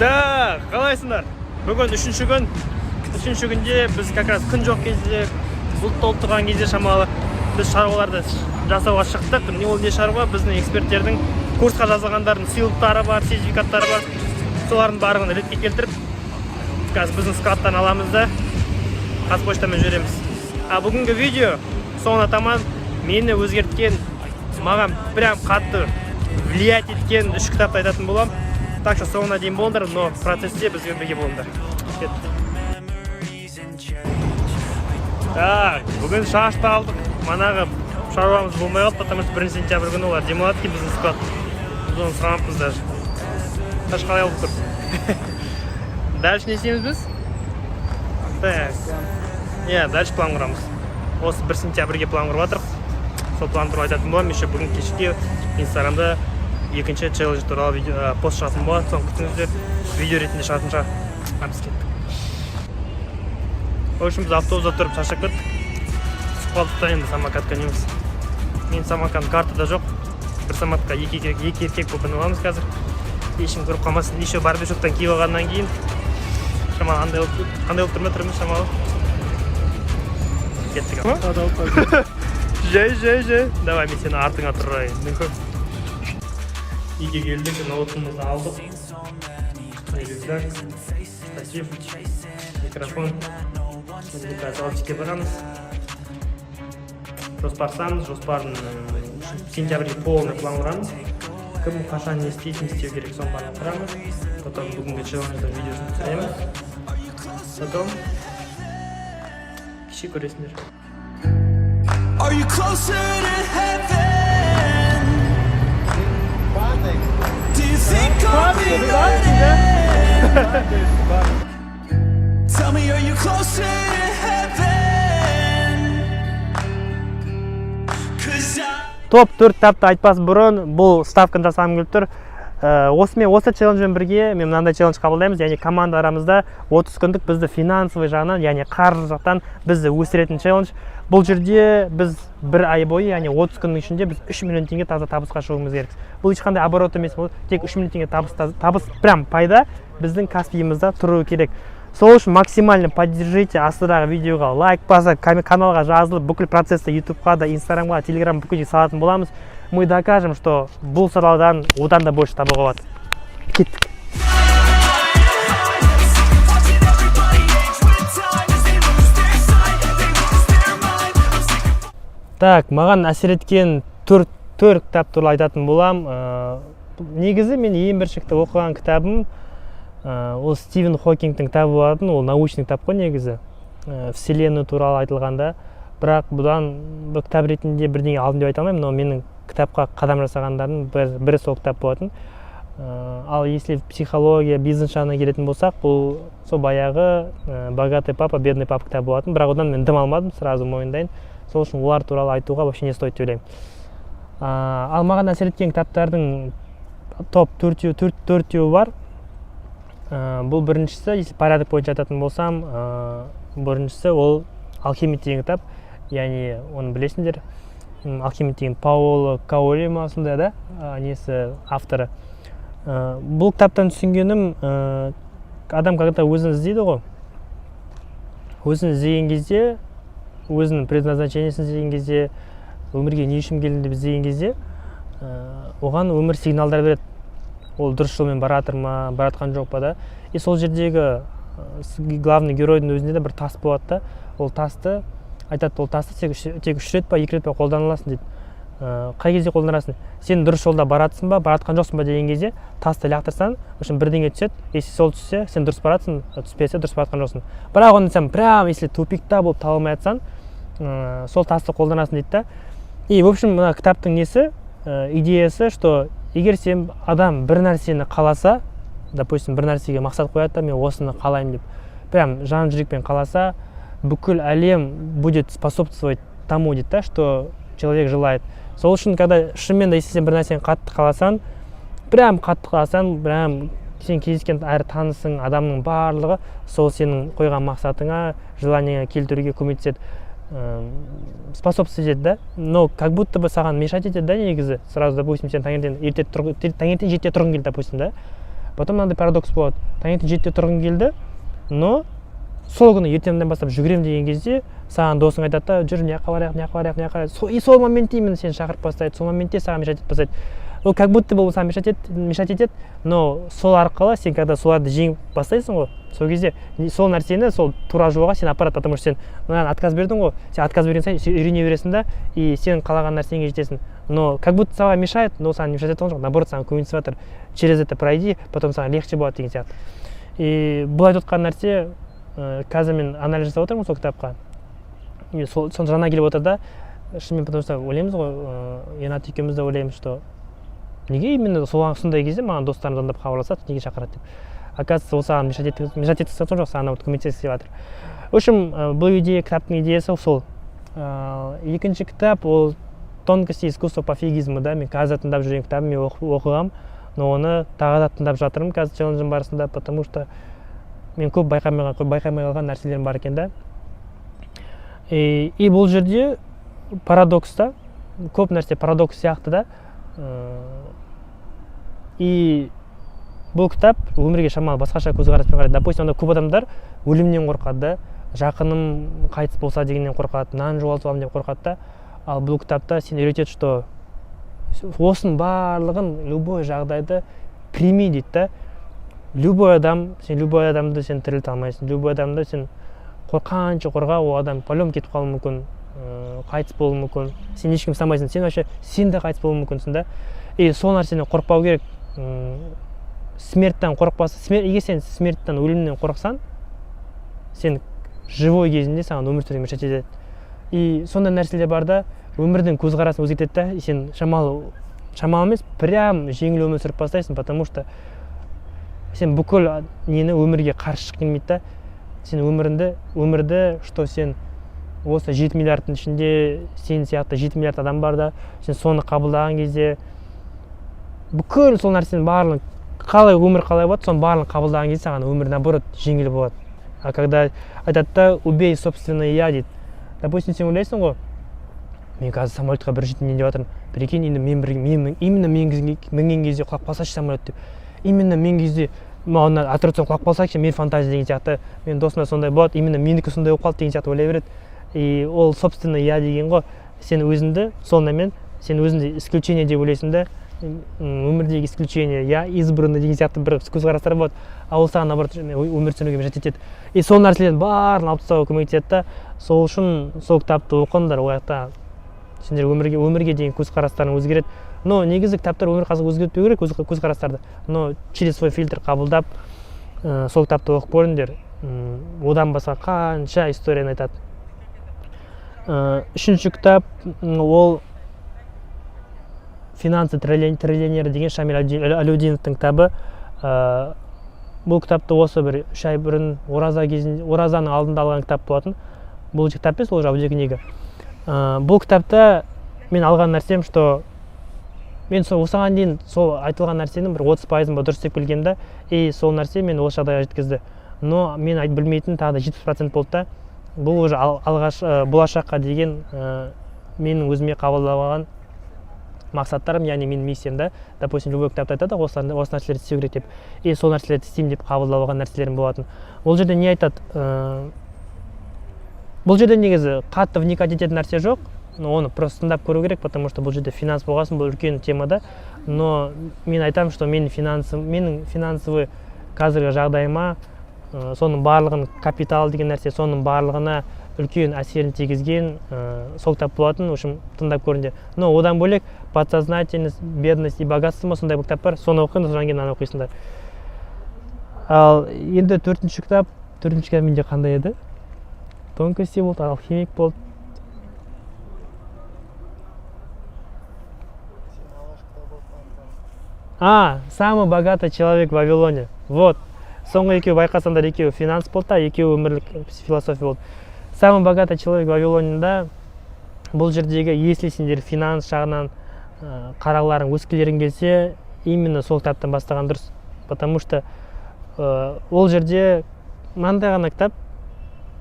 Да, қалайсыңдар? Бүгін үшінші күн. Үшінші күнде біз как раз күн жоқ кезде, бұлт толып тұрған кезде шамалы біз шаруаларды жасауға шықтық. Не шаруа? Біздің эксперттердің курсқа жазылғандардың сыйлықтары бар, сертификаттары бар. Солардың барлығын ретке келтіріп, қазір біздің складтан аламыз да қазпоштамен жібереміз. Бүгінгі видео соңына таман мені өзгерткен, маған прям қатты влиять еткен 3 кітапты айтатын болам. Так что соңына дейін болыңдар, но процесте бізбен бірге болыңдар. Так, бүгін шашты алдық. Манағы шаруамыз болмай қалды, потому что 1 сентябрь күні олар демалады екен біздің склад. Біз оны сұрамаппыз даже. Шаш қалай алып тұр. Дальше не істейміз біз? Так. Дальше план құрамыз. Осы 1 сентябрьге план құрып жатырмық. Сол план туралы айтатын боламын. Еще бүгін кешке Инстаграмда екінші челлендж туралы пост шығатын болады. Соны күтіңіздер. Видео ретінде шығатын шығар. Біз кеттік. В общем, біз автобуста тұрып шаршап кеттік. Сұқпалдықта енді самокатқа неміз. Мен самокаттың картада жоқ. Бір самокатқа екі еркек болып мініп аламыз қазір. Ешкім көріп қалмасын. Еще барбершоптан киіп алғаннан кейін шамалы қандай болып тұрмай тұрмыз шамалы. Кеттік. Жай. Давай, мен сені артыңа тұрайын. Үйге келдік, ноутбугымызды алдық. Рюкзак, штатив, микрофон. Енді қазір офиске барамыз. Жоспардың сентябрьге полный план құрамыз. Кім қашан не істейтін істеу керек, соны барлығын құрамыз. Потом бүгінгі челлендждің видеосын түсіреміз. Потом кеше көресіңдер. Are you closer to heaven? Do you think I'll be ready? Tell me, are you closer to heaven? 'Cause Топ 4 тапты айтпас бұрын бұл ставканы жасағым келіп тұр. Осы челленджбен бірге мен мынандай челлендж қабылдаймыз, яғни команда арамызда 30 күндік бізді финансовый жағынан, яғни қаржы жақтан бізді өсіретін челлендж. Бұл жерде біз бір ай бойы, яғни 30 күннің ішінде біз 3 миллион теңге таза табысқа шығуымыз керек. Бұл ешқандай оборот емес, тек 3 миллион теңге табыс прям пайда біздің каспиімізде тұруы керек. Сол үшін максимально поддержите астыдағы видеоға лайк басып, каналға жазылып, бүкіл процессті ютубқа да, инстаграмға, телеграм бүкіл салатын боламыз. Мы докажем, что бұл саладан одан да больше табуға болады. Кеттік. Так, маған әсер еткен 4 кітап туралы айтатын болам. Негізі мен ең бірінші оқыған кітабым ол Стивен Хокингтің кітабы болатын, ол научный кітап қой негізі. Вселенная туралы айтылғанда, бірақ бұдан бұл кітап ретінде бірдеңе алдым деп айта алмаймын, но менің кітапқа қадам жасағандардың бірі сол кітап болатын. Ал если психология, бизнес жағына келетін болсақ, бұл сол баяғы богатый папа, бедный папа кітап болатын, бірақ одан мен дым алмадым, сразу мойындайын. Сол үшін олар туралы айтуға вообще не стоит деп ойлаймын. Ал маған әсер еткен кітаптардың топ 4 бар. Бұл біріншісі, если порядок бойынша айтатын болсам, біріншісі ол алхимик деген кітап, яғни оны білесіңдер. Алхимик деген Паоло Коэльо ма сондай да, несі авторы. Бұл кітаптан түсінгенім, адам когда өзін іздейді ғой. Өзін іздеген кезде, өзінің предназначениесін іздеген кезде, өмірге не үшін келдім деп іздеген кезде, оған өмір сигналдар береді. Ол дұрыс жолмен баратыр ма, баратқан жоқ па да. И сол жердегі главный геройдың өзінде де бір тас болады да. Ол тасты айтады, ол тасты тек 3 рет па, 2 рет па қолдана аласың дейді. Қай кезде қолданасың? Сен дұрыс жолда баратсың ба, баратқан жоқсың ба деген кезде тасты лақтырсаң, үшін бірдеңе түседі. Если сол түссе, сен дұрыс баратсың, түспесе дұрыс баратқан жоқсың. Бірақ оны сен прям если тупикта болып таба алмай жатсаң, сол тасты қолданасың дейді да. И в общем, мына кітаптың несі, идеясы, что егер сен адам бір нәрсені қаласа, допустим, бір нәрсеге мақсат қояды да, мен осыны қалаймын деп, прям жан жүрекпен қаласа, бүкіл әлем будет способствовать тому, дейді, что человек желает. Сол үшін, когда шынымен де сен бір нәрсені қатты қаласаң, прям қатты қаласаң, прям сен кездескен әрі танысың адамның барлығы сол сенің қойған мақсатыңа, желанияңа келтіруге көмектеседі. способствовать етеді да, но как будто бы саған мешать етеді да негізі. Сразу, допустим, сен таңертең жетте тұрғың келді, допустим, да. потом мынандай парадокс болады, таңертең 7-де тұрғың келді, но сол күні ертеңнен бастап жүгірем деген кезде саған досың айтады да, жүр, мына жаққа барайық. И сол моментте именно сені шақырып бастайды, сол моментте саған мешать етіп бастайды. Ол как будто бы саған мешать етеді, но сол арқылы сен когда соларды жеңіп бастайсың ғой, сол кезде сол нәрсені, сол тура жолға сен апарады, потому что сен мынаған отказ бердің ғой, сен отказ берген сайын үйрене бересің да, и сен қалаған нәрсеңе жетесің. Но как будто саған мешает, но саған мешать еткен жоқ, наоборот, саған көмектесіп жатыр. Через это пройди, потом саған легче болады деген сияқты. И бұл айтып отқан нәрсе, қазір мен анализ жасап отырмын сол кітапқа. Сол жаңа келіп отыр да, шынымен, потому что ойлаймыз ғой, Енат екеуміз де ойлаймыз, что неге именно сондай кезде маған достарым звондап хабарласады, неге шақырады деп. Оказывается, ол саған мешать еткізген жоқ, саған көмектесіп жатыр. В общем, бұл идея, кітаптың идеясы сол. Екінші кітап ол «Тонкости искусства пофигизма», да, мен қазір тыңдап жүрген кітабым, мен оқығам, но оны тағы да тыңдап жатырмын қазір челленджім барысында, потому что мен көп байқамай қалған нәрселерім бар екен да. И бұл жерде парадокста, көп нәрсе парадокс сияқты да. И бұл кітап өмірге шамалы басқаша көзқараспен қарайды. Допустим, көп адамдар өлімнен қорқады да, жақыным қайтыс болса дегеннен қорқады, нан жоғалтып аламын деп қорқады да. Ал бұл кітапта сен үйретеді, что осының барлығын любой жағдайды прими дейді да. Любой адамды сен тірілте алмайсың, любой адамды сен қорқанша қорға, ол адам по-любому кетіп қалуы мүмкін, қайтыс болуы мүмкін, сен ешкім ұстамайсың, сен вообще сен де қайтыс болуы мүмкінсің да. И сол нәрседен қорықпау керек. Смерттен қорықпаса, егер сен смерттен, өлімнен қорықсаң, сен живой кезінде саған өмір сүруге мешать етеді. И сондай нәрселер бар да, өмірдің көзқарасын өзгертеді да, сен шамалы емес, прям жеңіл өмір сүріп бастайсың, потому что сен бүкіл нені өмірге қарсы шыққың келмейді да. Сен өмірді, что сен осы 7 миллиардтың ішінде сен сияқты 7 миллиард адам бар да, сен соны қабылдаған кезде бүкіл сол нәрсенің барлығын, қалай өмір қалай болады, соның барлығын қабылдаған кезде саған өмір наоборот жеңіл болады. А когда айтады да, убей собственное я дейді. Допустим, сен ойлайсың ғой, мен қазір самолетқа бір жетейін деп жатырмын, прикинь, именно мен мінген кезде құлап қалсашы самолет деп. Именно мен кезде маған аттракцион құлап қалсашы, мен фантазия деген сияқты, мен досымда сондай болады, именно менікі сондай болып қалды деген сияқты ойлай береді. И ол собственно я деген ғой, сен өзіңді сонымен, сен өзіңді исключение деп ойлайсың да, өмірдегі исключение, я избранный деген сияқты бір көзқарастар болады, а ол саған наоборот өмір сүруге мешать етеді. И сол нәрселердің барын алып тастауға көмектеседі да. Сол үшін сол кітапты оқыңдар, ол жақта сендер өмірге деген көзқарастарың өзгереді. Но негізі кітаптар өмір қазір өзгертпеу керек көзқарастарды, но через свой фильтр қабылдап сол кітапты оқып көріңдер. Одан басқа қанша историяны айтады. Үшінші кітап ол «Финансы триллионері» деген Шамиль Алеудиновтың кітабы. Бұл кітапты осы бір 3 ай бұрын оразаның алдында алған кітап болатын. Бұл кітап емес, ол аудиокнига. Бұл кітапта мен алған нәрсем, что мен осыған дейін сол айтылған нәрсенің бір 30%-ын дұрыс деп білгем да, и сол нәрсе мен осы жағдайға жеткізді. Но мен білмейтін тағы да 70% болды да. Бұл уже алғаш болашаққа деген менің өзіме қабылдаған мақсаттарым, яғни менің миссиям да. Допустим, любой кітапта айтады, осы нәрселерді істеу керек деп. И сол нәрселерді істеймін деп қабылдап алған нәрселерім болатын. Бұл жерде не айтады? Бұл жерде негізі қатты вникать ететін нәрсе жоқ, но оны просто тыңдап көру керек, потому что бұл жерде финанс болғасын, бұл үлкен тема да. Но мен айтамын, что менің финансовый қазіргі жағдайыма, соның барлығын, капитал деген нәрсе, соның барлығына үлкен әсерін тигізген сол кітап болатын. В общем, тыңдап көріңдер. Но одан бөлек «Подсознательность, бедность и богатство» ма, сондай бір кітап бар, соны оқыңдар, содан кейін аны оқисыңдар. Ал енді төртінші кітап менде қандай еді? «Тонкости» болды, «Алхимик» болды. «Самый богатый человек в Вавилоне». Вот. Соңғы екеуі байқасаңдар, екеуі финанс болды, екеуі өмірлік философия болды. «Самый богатый человек в Вавилонында» бұл жердегі, если сендер финанс жағынан қараларың, өскілерің келсе, именно сол кітаптан бастаған дұрыс. Потому что ол жерде мынандай ғана кітап,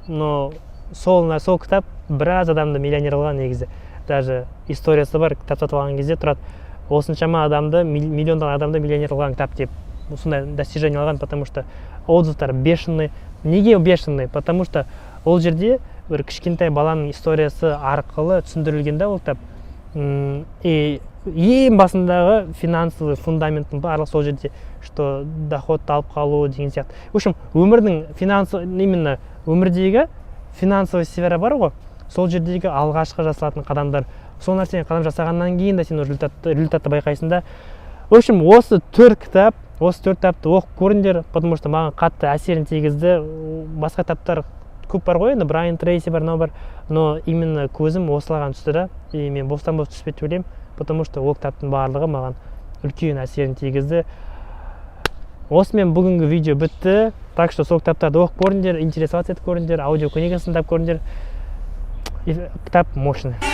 но сол кітап біраз адамды миллионер қылған негізі. Даже историясы бар, кітап сатып алған кезде тұрады, осыншама адамды, миллиондаған адамды миллионер қылған кітап деп. сондай достижение алған, потому что отзывтар бешеный. Неге бешеный? Потому что ол жерде бір кішкентай баланың историясы арқылы түсіндірілген да ол кітап. И ең басындағы финансовый фундаменттің барлығы сол жерде, что доходты алып қалу деген сияқты. В общем, өмірдің именно өмірдегі финансовый сфера бар ғой, сол жердегі алғашқы жасалатын қадамдар. Сол нәрсені қадам жасағаннан кейін де сен результатты байқайсың да. В общем, осы 4 кітапты оқып көріңдер, потому что маған қатты әсерін тигізді. Басқа кітаптар көп бар ғой, енді Брайан Трейси бар, бар, но именно көзім осылаған түсті да, и мен бостан-бос түспеді деп ойлаймын, потому что ол кітаптың барлығы маған үлкен әсерін тигізді. Осымен бүгінгі видео бітті. Так что сол кітаптарды оқып көріңдер, интересоваться етіп көріңдер, аудиокнигасын тыңдап көріңдер. Кітап мощный.